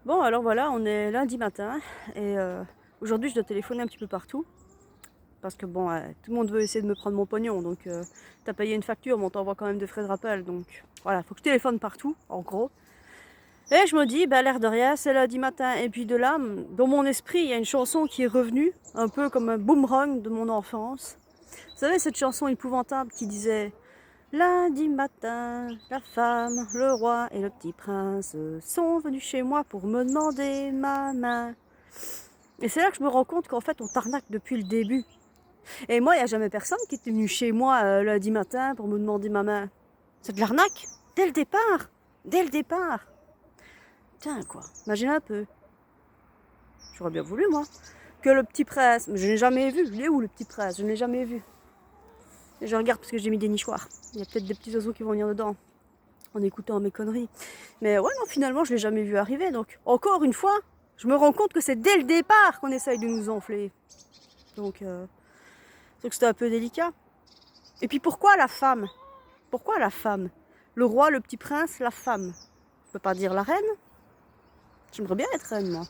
Bon, alors voilà, on est lundi matin et aujourd'hui je dois téléphoner un petit peu partout parce que bon, tout le monde veut essayer de me prendre mon pognon, donc t'as payé une facture, mais on t'envoie quand même des frais de rappel, donc voilà, faut que je téléphone partout, en gros. Et je me dis, bah l'air de rien, c'est lundi matin, et puis de là, dans mon esprit, il y a une chanson qui est revenue, un peu comme un boomerang de mon enfance. Vous savez, cette chanson épouvantable qui disait lundi matin, la femme, le roi et le petit prince sont venus chez moi pour me demander ma main. Et c'est là que je me rends compte qu'en fait, on t'arnaque depuis le début. Et moi, il n'y a jamais personne qui était venu chez moi lundi matin pour me demander ma main. C'est de l'arnaque, dès le départ. Dès le départ. Tiens, quoi, imagine un peu. J'aurais bien voulu, moi, que le petit prince, mais je ne l'ai jamais vu. Il est où, le petit prince? Je ne l'ai jamais vu. Et je regarde parce que j'ai mis des nichoirs. Il y a peut-être des petits oiseaux qui vont venir dedans en écoutant mes conneries. Mais ouais, non, finalement, je ne l'ai jamais vu arriver. Donc, encore une fois, je me rends compte que c'est dès le départ qu'on essaye de nous enfler. Donc, c'était un peu délicat. Et puis, pourquoi la femme? Pourquoi la femme? Le roi, le petit prince, la femme. Je peux pas dire la reine? J'aimerais bien être reine, moi.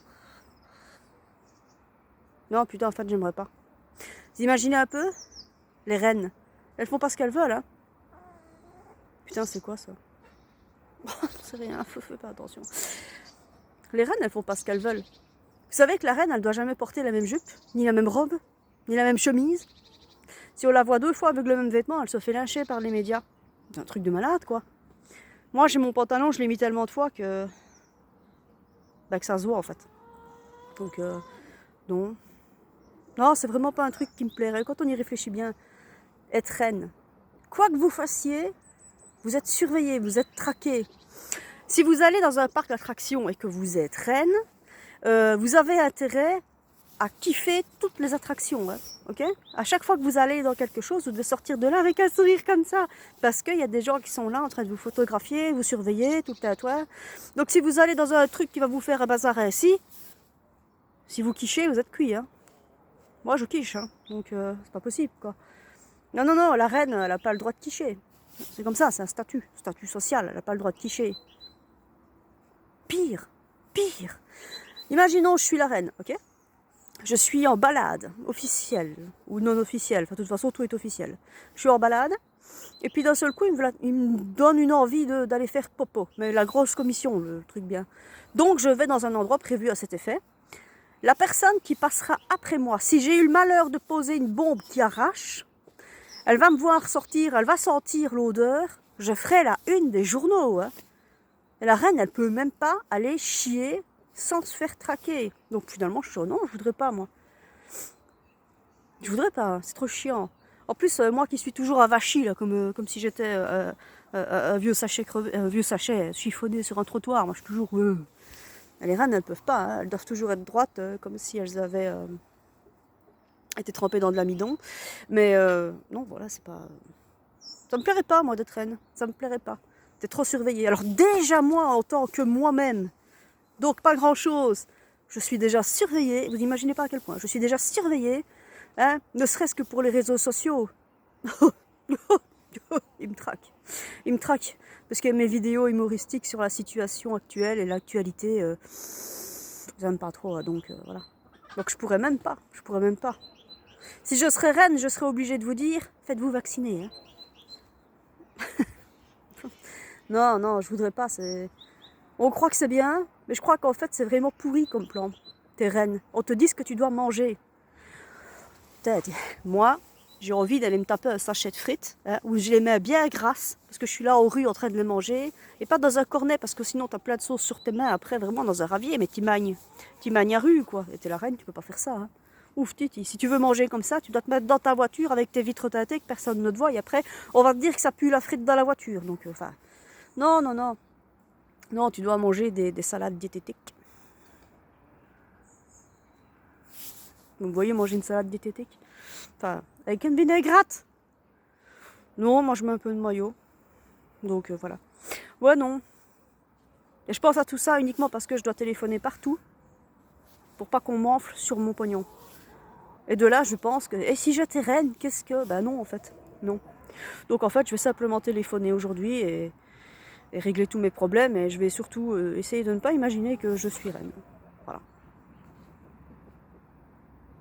Non, putain, en fait, j'aimerais pas. Vous imaginez un peu? Les reines. Elles font pas ce qu'elles veulent, hein. Putain, c'est quoi, ça? C'est rien, fais pas attention. Les reines, elles font pas ce qu'elles veulent. Vous savez que la reine, elle doit jamais porter la même jupe, ni la même robe, ni la même chemise. Si on la voit 2 fois avec le même vêtement, elle se fait lyncher par les médias. C'est un truc de malade, quoi. Moi, j'ai mon pantalon, je l'ai mis tellement de fois que... Bah, que ça se voit, en fait. Donc, non. Non, c'est vraiment pas un truc qui me plairait. Quand on y réfléchit bien, être reine. Quoi que vous fassiez, vous êtes surveillé, vous êtes traqué. Si vous allez dans un parc d'attractions et que vous êtes reine, vous avez intérêt à kiffer toutes les attractions, hein, ok? À chaque fois que vous allez dans quelque chose, vous devez sortir de là avec un sourire comme ça, parce qu'il y a des gens qui sont là en train de vous photographier, vous surveiller, tout le tatouage. Donc si vous allez dans un truc qui va vous faire un bazar ainsi, si vous quichez, vous êtes cuit, hein. Moi, je quiche, hein, donc c'est pas possible, quoi. Non, non, non, la reine, elle n'a pas le droit de quicher. C'est comme ça, c'est un statut social, elle n'a pas le droit de quicher. Pire, pire. Imaginons, je suis la reine, ok? Je suis en balade, officielle ou non officielle. Enfin, de toute façon, tout est officiel. Je suis en balade, et puis d'un seul coup, il me donne une envie d'aller faire popo. Mais la grosse commission, le truc bien. Donc, je vais dans un endroit prévu à cet effet. La personne qui passera après moi, si j'ai eu le malheur de poser une bombe qui arrache, elle va me voir sortir, elle va sentir l'odeur. Je ferai la une des journaux, hein. Et la reine, elle peut même pas aller chier sans se faire traquer. Donc finalement, je suis non, je voudrais pas, moi. Je voudrais pas, c'est trop chiant. En plus, moi qui suis toujours avachie, là, comme si j'étais un vieux sachet crevé, un vieux sachet chiffonné sur un trottoir. Moi, je suis toujours... Les reines, elles peuvent pas, hein. Elles doivent toujours être droites, comme si elles avaient été trempées dans de l'amidon. Mais non, voilà, c'est pas... Ça me plairait pas, moi, d'être reine. Ça me plairait pas. T'es trop surveillée. Alors déjà, moi, en tant que moi-même, donc pas grand-chose, je suis déjà surveillée. Vous n'imaginez pas à quel point. Je suis déjà surveillée, hein, ne serait-ce que pour les réseaux sociaux. Il me traque. Il me traque. Parce que mes vidéos humoristiques sur la situation actuelle et l'actualité, j'aime pas trop, donc voilà. Donc je pourrais même pas. Je pourrais même pas. Si je serais reine, je serais obligée de vous dire, faites-vous vacciner, hein. Non, non, je voudrais pas. On croit que c'est bien, mais je crois qu'en fait, c'est vraiment pourri comme plan. T'es reine. On te dit ce que tu dois manger. Peut-être. Moi, j'ai envie d'aller me taper un sachet de frites, hein, où je les mets bien grasses, parce que je suis là aux rues en train de les manger, et pas dans un cornet, parce que sinon t'as plein de sauce sur tes mains, après vraiment dans un ravier, mais t'y magnes. T'y magnes à rue, quoi. Et t'es la reine, tu peux pas faire ça, hein. Ouf, Titi, si tu veux manger comme ça, tu dois te mettre dans ta voiture avec tes vitres teintées, que personne ne te voit, et après, on va te dire que ça pue la frite dans la voiture. Donc, enfin, non, non, non. Non, tu dois manger des salades diététiques. Vous voyez manger une salade diététique? Enfin, avec une vinaigrette. Non, moi je mets un peu de maillot. Donc voilà. Ouais, non. Et je pense à tout ça uniquement parce que je dois téléphoner partout pour pas qu'on m'enfle sur mon pognon. Et de là, je pense que... Et si j'étais reine, qu'est-ce que... Ben non, en fait. Non. Donc en fait, je vais simplement téléphoner aujourd'hui et régler tous mes problèmes, et je vais surtout essayer de ne pas imaginer que je suis reine. Voilà.